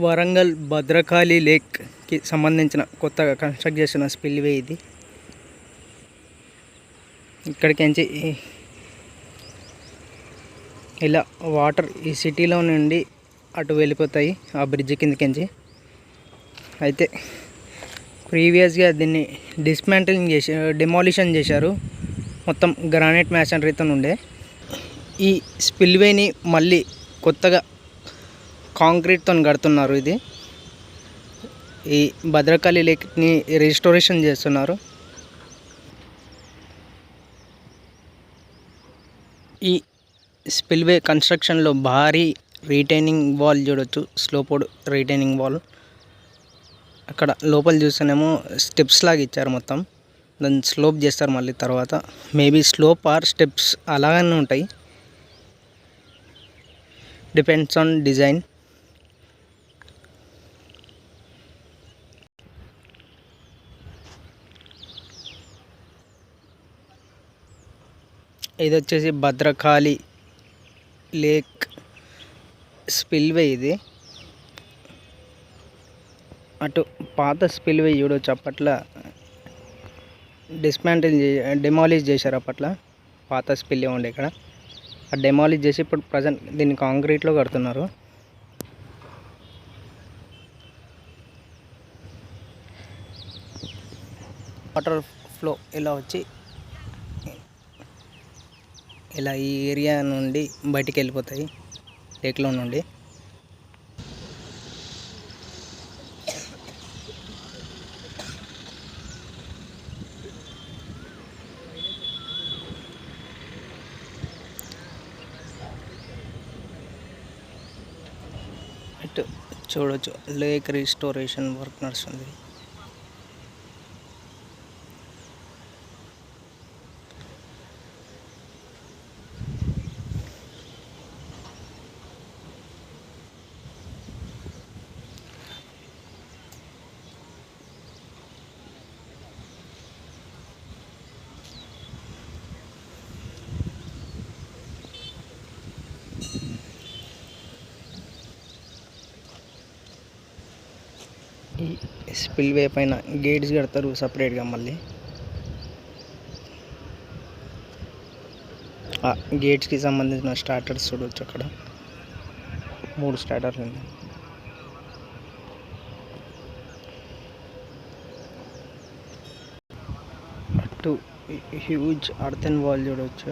వరంగల్ భద్రకాళి లేక్కి సంబంధించిన కొత్తగా కన్స్ట్రక్ట్ చేస్తున్న స్పిల్వే ఇది. ఇక్కడికించి ఇలా వాటర్ ఈ సిటీలో నుండి అటు వెళ్ళిపోతాయి ఆ బ్రిడ్జ్ కిందకించి. అయితే ప్రీవియస్గా దీన్ని డిమాలిషన్ చేశారు. మొత్తం గ్రానైట్ మ్యాసనరీతో ఉండే ఈ స్పిల్వేని మళ్ళీ కొత్తగా కాంక్రీట్తో కడుతున్నారు. ఈ భద్రకాళి లేక్ని రిస్టోరేషన్ చేస్తున్నారు. ఈ స్పిల్వే కన్స్ట్రక్షన్లో భారీ రీటైనింగ్ వాల్ చూడొచ్చు, స్లోపోడ్ రీటైనింగ్ వాల్. అక్కడ లోపల చూస్తేనేమో స్టెప్స్ లాగా ఇచ్చారు. మొత్తం దాన్ని స్లోప్ చేస్తారు మళ్ళీ తర్వాత. మేబీ స్లోప్ ఆర్ స్టెప్స్ అలాగనే ఉంటాయి, డిపెండ్స్ ఆన్ డిజైన్. ఇది వచ్చేసి భద్రకాళి లేక్ స్పిల్వే. ఇది అటు పాత స్పిల్వే చూడవచ్చు, అప్పట్లో డెమాలిష్ చేశారు. అప్పట్లో పాత స్పిల్వే ఉండే ఇక్కడ, ఆ డెమాలిష్ చేసి ఇప్పుడు ప్రజెంట్ దీన్ని కాంక్రీట్లో కడుతున్నారు. వాటర్ ఫ్లో ఇలా వచ్చి ఇలా ఈ ఏరియా నుండి బయటికి వెళ్ళిపోతాయి లేక్లో నుండి. ఇటు చూడవచ్చు లేక్ రిస్టోరేషన్ వర్క్ నడుస్తుంది. ఈ స్పిల్వే పైన గేట్స్ కడతారు సపరేట్గా. మళ్ళీ ఆ గేట్స్కి సంబంధించిన స్టార్టర్స్ చూడవచ్చు. అక్కడ 3 స్టార్టర్లు ఉన్నాయి. అటు హ్యూజ్ అర్థన్ వాల్ చూడవచ్చు.